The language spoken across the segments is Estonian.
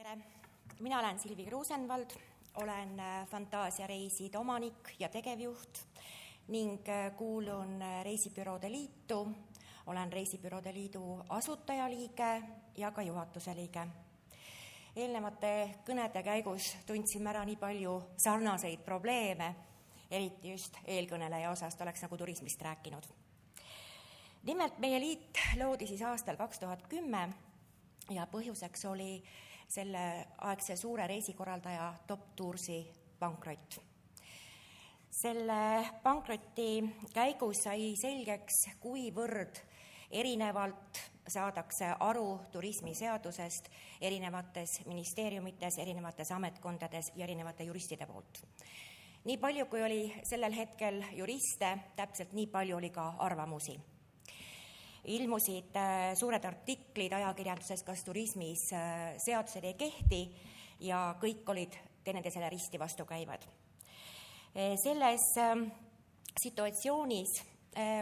tere! Mina olen Silvi Kruusenvald, olen Fantaasia reiside omanik ja tegevjuht ning kuulun Reisibüroode Liitu. Olen Reisibüroode Liidu asutajaliige ja ka juhatuse liige. Eelnevate kõnede käigus tundsime ära nii palju sarnaseid probleeme, eriti just eelkõneleja osast oleks nagu turismist rääkinud. Nimelt meie liit loodi siis aastal 2010 ja põhjuseks oli selle aegse suure reisikorraldaja Top Toursi pankrott. Selle pankroti käigus sai selgeks, kuivõrd erinevalt saadakse aru turismiseadusest erinevates ministeeriumites, erinevates ametkondades ja erinevate juristide poolt. Nii palju, kui oli sellel hetkel juriste, täpselt nii palju oli ka arvamusi. Ilmusid suured artiklid ajakirjanduses, kas turismis seadused ei kehti ja kõik olid teineteisele risti vastu käivad. Selles situatsioonis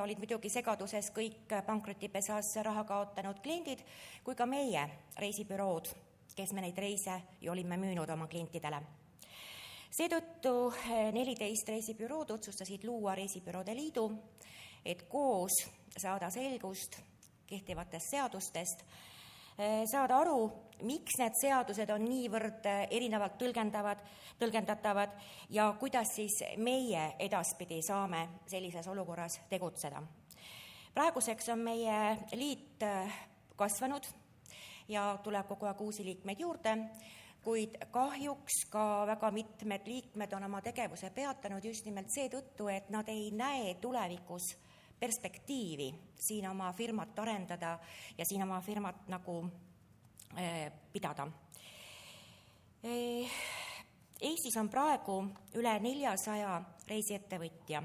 olid muidugi segaduses kõik pankrotipesas raha kaotanud kliendid, kui ka meie reisibürood, kes me neid reise ju olime müünud oma klientidele. Seetõttu 14 reisibürood otsustasid luua Reisibüroode Liidu, et koos saada selgust kehtivatest seadustest, saada aru, miks need seadused on niivõrd erinevalt tõlgendatavad ja kuidas siis meie edaspidi saame sellises olukorras tegutseda. Praeguseks on meie liit kasvanud ja tuleb kogu aeg uusi liikmeid juurde, kuid kahjuks ka väga mitmed liikmed on oma tegevuse peatanud just nimelt seetõttu, et nad ei näe tulevikus perspektiivi siin oma firmat arendada ja siin oma firmat nagu pidada. Eestis on praegu üle 400 reisiettevõtja.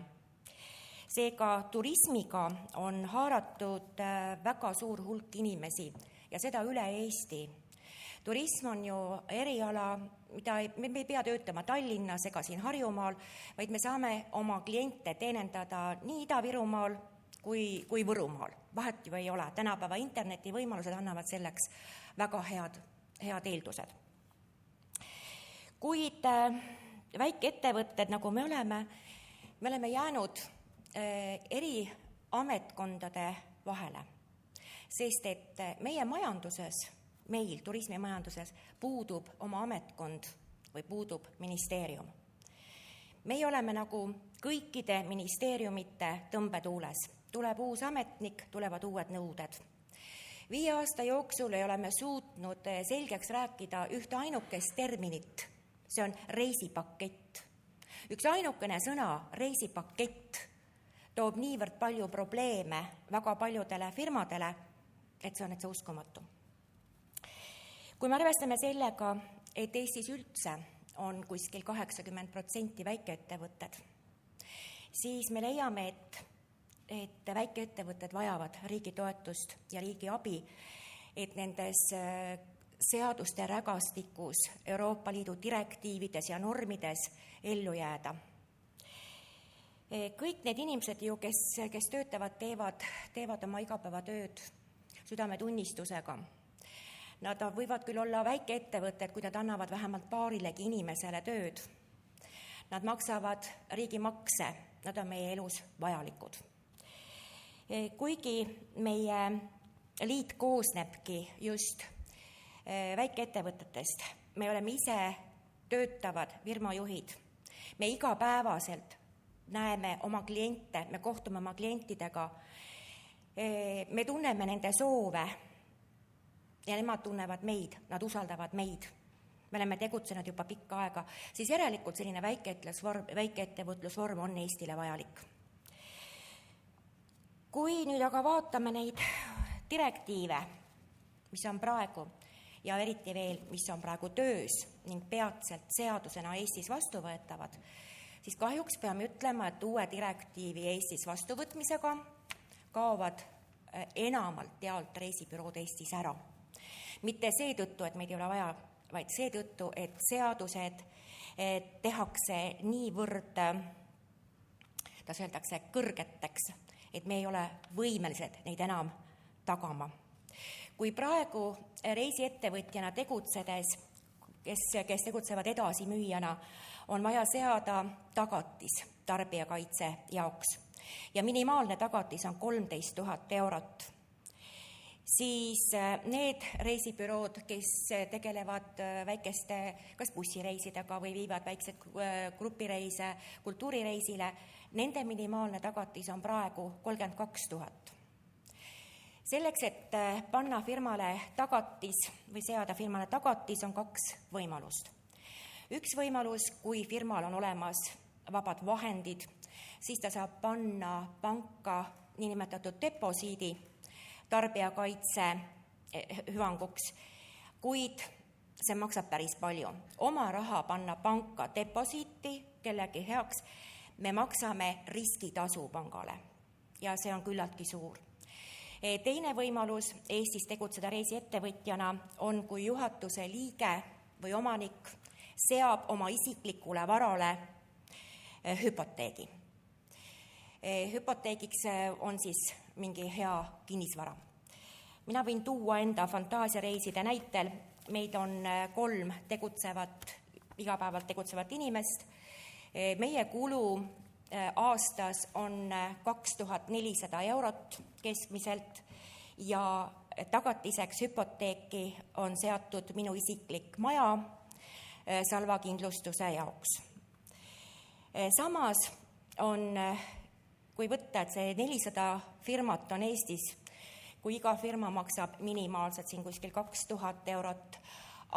Seega turismiga on haaratud väga suur hulk inimesi ja seda üle Eesti. Turism on ju eriala, mida me ei pea töötama Tallinnas ega siin Harjumaal, vaid me saame oma kliente teenindada nii Ida-Virumaal kui Võrumaal. Vahet ju ei ole. Tänapäeva interneti võimalused annavad selleks väga head eeldused. Kuid väikeettevõtted, nagu me oleme jäänud eri ametkondade vahele, sest et meie majanduses, meil turismimajanduses puudub oma ametkond või puudub ministeerium. Meie oleme nagu kõikide ministeeriumite tõmbetuules. Tuleb uus ametnik, tulevad uued nõuded. 5 aasta jooksul ei ole me suutnud selgeks rääkida ühte ainukest terminit. See on reisipakett. Üks ainukene sõna, reisipakett, toob niivõrd palju probleeme väga paljudele firmadele, et see on uskumatu. Kui me arvestame sellega, et Eestis üldse on kuskil 80% väikeettevõtted, siis me leiame, et väikeettevõtted vajavad riigi toetust ja riigi abi, et nendes seaduste rägastikus, Euroopa Liidu direktiivides ja normides ellu jääda. Kõik need inimesed ju, kes töötavad, teevad oma igapäevatööd südametunnistusega. Nad võivad küll olla väikeettevõtted, kui nad annavad vähemalt paarilegi inimesele tööd. Nad maksavad riigimakse, nad on meie elus vajalikud. Kuigi meie liit koosnebki just väikeettevõtetest, me oleme ise töötavad firmajuhid, me igapäevaselt näeme oma kliente, me kohtume oma klientidega, me tunneme nende soove ja nemad tunnevad meid, nad usaldavad meid. Me oleme tegutsenud juba pikka aega, siis järelikult selline väikeettevõtlusvorm on Eestile vajalik. Kui nüüd aga vaatame neid direktiive, mis on praegu ja eriti veel, mis on praegu töös ning peatselt seadusena Eestis vastuvõetavad, siis kahjuks peame ütlema, et uue direktiivi Eestis vastuvõtmisega kaovad enamalt jaolt reisibürood Eestis ära. Mitte seetõttu, et meid ei ole vaja, vaid seetõttu, et seadused tehakse niivõrd, öeldakse, kõrgeteks, et me ei ole võimelised neid enam tagama. Kui praegu reisiettevõtjana tegutsedes kes tegutsevad edasimüüjana, on vaja seada tagatis tarbijakaitse jaoks ja minimaalne tagatis on 13 000 eurot. Siis need reisibürood, kes tegelevad väikeste kas bussireisidega või viivad väikseid grupireise kultuurireisile, nende minimaalne tagatis on praegu 32 000. Selleks, et panna firmale tagatis või seada firmale tagatis, on 2 võimalust. Üks võimalus, kui firmal on olemas vabad vahendid, siis ta saab panna panka niinimetatud deposiidi tarbijakaitse hüvanguks, kuid see maksab päris palju. Oma raha panna panka deposiiti kellegi heaks, me maksame riskitasu pangale ja see on küllaltki suur. Teine võimalus Eestis tegutseda reisiettevõtjana on, kui juhatuse liige või omanik seab oma isiklikule varale hüpoteegi. Hüpoteegiks on siis mingi hea kinnisvara. Mina võin tuua enda fantaasiareiside näitel. Meid on 3 igapäevalt tegutsevat inimest. Meie kulu aastas on 2400 eurot keskmiselt ja tagatiseks hüpoteeki on seatud minu isiklik maja salvakindlustuse jaoks. Samas on, kui võtta, et see 400 firmat on Eestis, kui iga firma maksab minimaalselt siin kuskil 2000 eurot,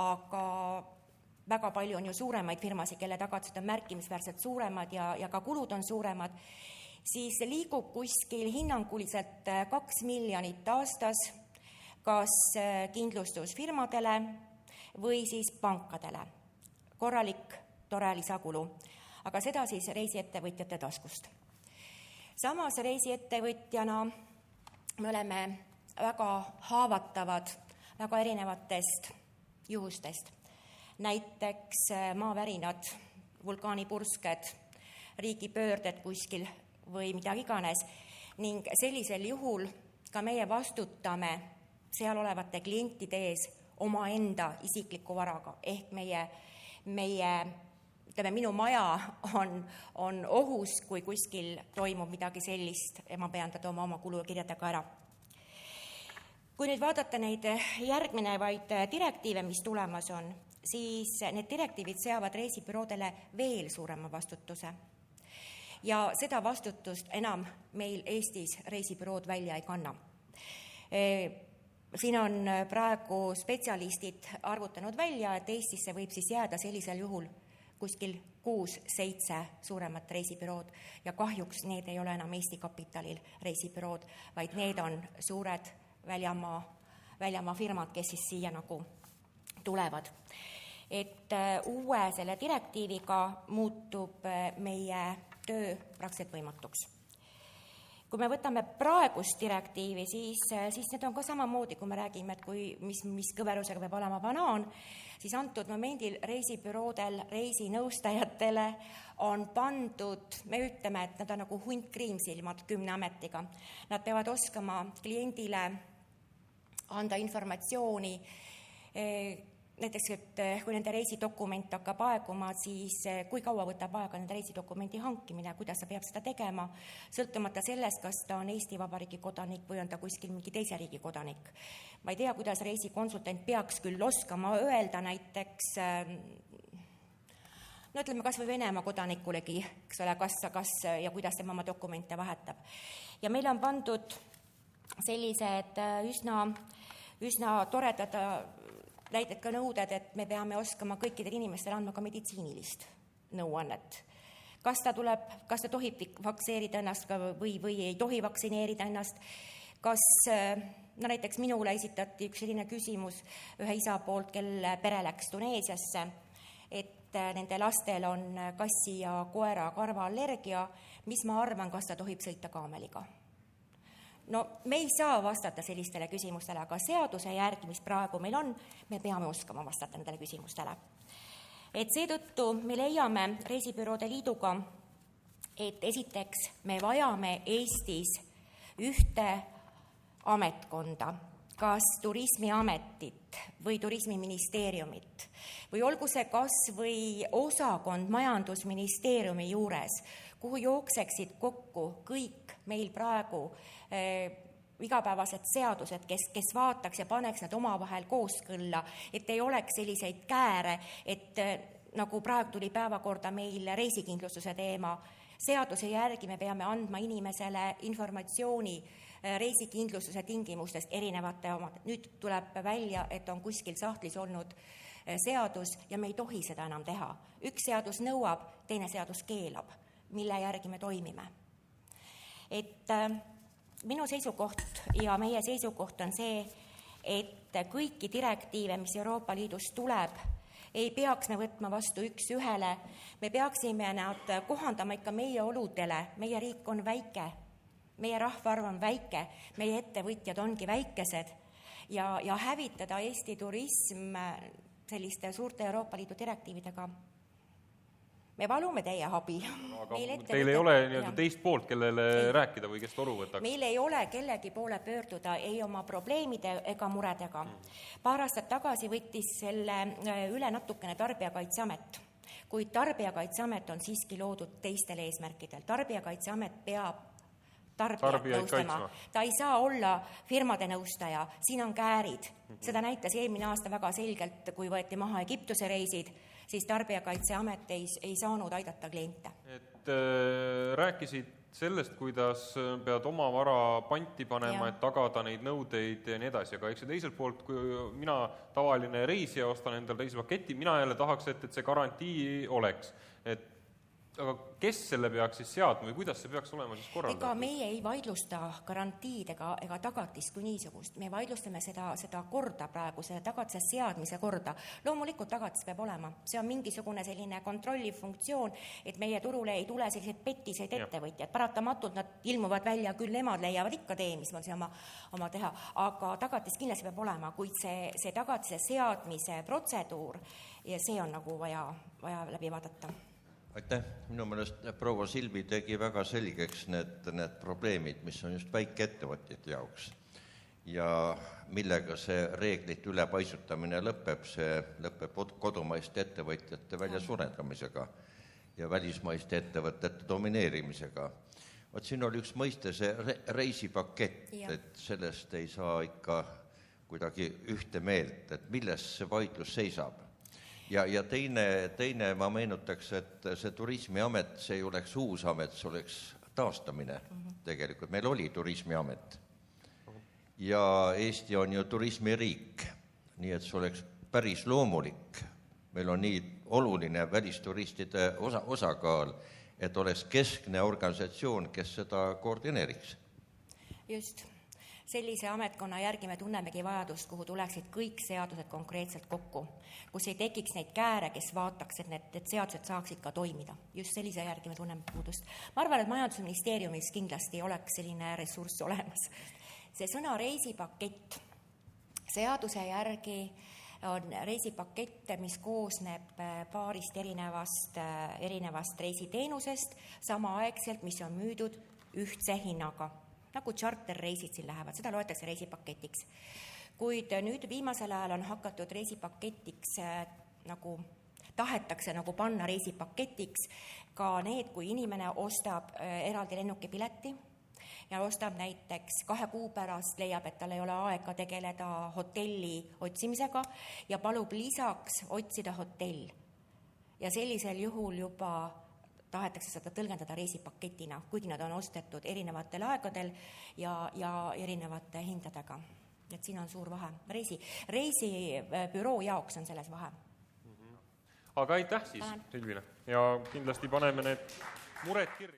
aga väga palju on ju suuremaid firmasid, kelle tagatised on märkimisväärselt suuremad ja ka kulud on suuremad, siis liigub kuskil hinnanguliselt 2 miljonit aastas kas kindlustusfirmadele või siis pankadele. Korralik, tore lisakulu, aga seda siis reisiettevõtjate taskust. Samas reisiettevõtjana me oleme väga haavatavad väga erinevatest juhustest. Näiteks maavärinad, vulkaanipursked, riigipöörded kuskil või midagi iganes ning sellisel juhul ka meie vastutame seal olevate klientide ees omaenda isikliku varaga ehk minu maja on ohus, kui kuskil toimub midagi sellist ja ma pean ta tooma oma kulukirjadega ära. Kui nüüd vaadata neid järgnevaid direktiive, mis tulemas on, siis need direktiivid seavad reisibüroodele veel suurema vastutuse. Ja seda vastutust enam meil Eestis reisibürood välja ei kanna. Siin on praegu spetsialistid arvutanud välja, et Eestisse võib siis jääda sellisel juhul kuskil 6-7 suuremat reisibürood ja kahjuks need ei ole enam Eesti kapitalil reisibürood, vaid need on suured väljamaa firmad, kes siis siia nagu tulevad. Et uue selle direktiiviga muutub meie töö praktiliselt võimatuks. Kui me võtame praegust direktiivi, siis need on ka samamoodi, kui me räägime, et mis kõverusega peab olema banaan, siis antud momendil reisibüroodel, reisinõustajatele on pandud, me ütleme, et nad on nagu hunt kriimsilmad 10 ametiga. Nad peavad oskama kliendile anda informatsiooni, näiteks, et kui nende reisidokument hakkab aeguma, siis kui kaua võtab aega nende reisidokumendi hankimine, kuidas ta peab seda tegema, sõltumata sellest, kas ta on Eesti Vabariigi kodanik või on ta kuskil mingi teise riigi kodanik. Ma ei tea, kuidas reisikonsultant peaks küll oskama öelda näiteks, no ütleme kas või Venemaa kodanikulegi, eks ole, kas ja kuidas tema oma dokumente vahetab. Ja meil on pandud sellised üsna toredad näited ka nõuded, et me peame oskama kõikidel inimestel andma ka meditsiinilist nõuannet. Kas ta tohib vaktsineerida ennast või ei tohi vaktsineerida ennast? Näiteks minule esitati üks selline küsimus ühe isa poolt, kelle pere läks Tuneesiasse, et nende lastel on kassi ja koera karvaallergia, mis ma arvan, kas ta tohib sõita kaameliga? No me ei saa vastata sellistele küsimustele, aga seaduse järgi, mis praegu meil on, me peame oskama vastata nendele küsimustele. Et seetõttu me leiame Reisibüroode Liiduga, et esiteks me vajame Eestis ühte ametkonda, kas Turismiametit või Turismiministeeriumit või olgu see kas või osakond Majandusministeeriumi juures, kuhu jookseksid kokku kõik meil praegu igapäevased seadused, kes vaataks ja paneks need omavahel kooskõlla, et ei oleks selliseid kääre, et nagu praegu tuli päevakorda meil reisikindlustuse teema, seaduse järgi me peame andma inimesele informatsiooni reisikindlustuse tingimustest erinevate omad. Nüüd tuleb välja, et on kuskil sahtlis olnud seadus ja me ei tohi seda enam teha. Üks seadus nõuab, teine seadus keelab, mille järgi me toimime. Et minu seisukoht ja meie seisukoht on see, et kõiki direktiive, mis Euroopa Liidust tuleb, ei peaks me võtma vastu üks ühele, me peaksime nad kohandama ikka meie oludele, meie riik on väike, meie rahvaarv on väike, meie ettevõtjad ongi väikesed ja hävitada Eesti turism selliste suurte Euroopa Liidu direktiividega. Me palume teie abi. Aga teil ei ole teist poolt, kellele rääkida või kes toru võtaks? Meil ei ole kellegi poole pöörduda ei oma probleemide ega muredega. Paar aastat tagasi võttis selle üle natukene Tarbijakaitseamet, kuid Tarbijakaitseamet on siiski loodud teistel eesmärkidel. Tarbijakaitseamet peab tarbijat nõustama. Ta ei saa olla firmade nõustaja, siin on käärid. Seda näitas eelmine aasta väga selgelt, kui võeti maha Egiptuse reisid, siis Tarbijakaitseamet ei saanud aidata kliente. Et rääkisid sellest, kuidas pead oma vara panti panema, et tagada neid nõudeid ja nii edasi, aga eks see teiselt poolt, kui mina tavaline reisija ostan endal reisipaketi, mina jälle tahaks, et see garantii oleks. Aga kes selle peaks siis seadma või kuidas see peaks olema siis korraldatud? Ega meie ei vaidlusta garantiid ega tagatist kui niisugust. Me vaidlustame seda korda praegu, selle tagatise seadmise korda. Loomulikult tagatis peab olema. See on mingisugune selline kontrolliv funktsioon, et meie turule ei tule selliseid petiseid ettevõtjad. Paratamatult nad ilmuvad välja, küll nemad leiavad ikka tee, mis on see oma teha. Aga tagatis kindlasti peab olema, kuid see tagatise seadmise protseduur ja see on nagu vaja läbi vaadata. Aitäh. Minu meelest proua Silvi tegi väga selgeks need probleemid, mis on just väikeettevõtjate jaoks ja millega see reeglite ülepaisutamine lõpeb. See lõpeb kodumaiste ettevõtjate väljasurendamisega ja välismaiste ettevõtete domineerimisega. Siin oli üks mõiste, see reisipakett, et sellest ei saa ikka kuidagi ühte meelt, et milles see vaidlus seisab. Ja teine ma meenutaks, et see Turismiamet, see ei oleks uus amet, see oleks taastamine tegelikult. Meil oli Turismiamet ja Eesti on ju turismiriik, nii et see oleks päris loomulik. Meil on nii oluline välisturistide osakaal, et oleks keskne organisatsioon, kes seda koordineeriks. Just. Sellise ametkonna järgi me tunnemegi vajadust, kuhu tuleksid kõik seadused konkreetselt kokku, kus ei tekiks neid kääre, kes vaataks, et need seadused saaksid ka toimida. Just sellise järgi me tunneme puudust. Ma arvan, et Majandusministeeriumis kindlasti oleks selline ressurss olemas. See sõna reisipakett, seaduse järgi on reisipakett, mis koosneb paarist erinevast reisiteenusest samaaegselt, mis on müüdud ühtse hinnaga. Nagu charterreisid siin lähevad, seda loetakse reisipaketiks. Kuid nüüd viimasel ajal on hakatud reisipaketiks, tahetakse panna reisipaketiks ka need, kui inimene ostab eraldi lennukipileti ja ostab näiteks 2 kuu pärast, leiab, et tal ei ole aega tegeleda hotelli otsimisega ja palub lisaks otsida hotell. Ja sellisel juhul juba tahetakse seda tõlgendada reisipaketina, kuigi nad on ostetud erinevatel aegadel ja erinevate hindadega. Et siin on suur vahe. Reisibüroo jaoks on selles vahe. Aga aitäh siis, Silvile. Ja kindlasti paneme need mured kirja.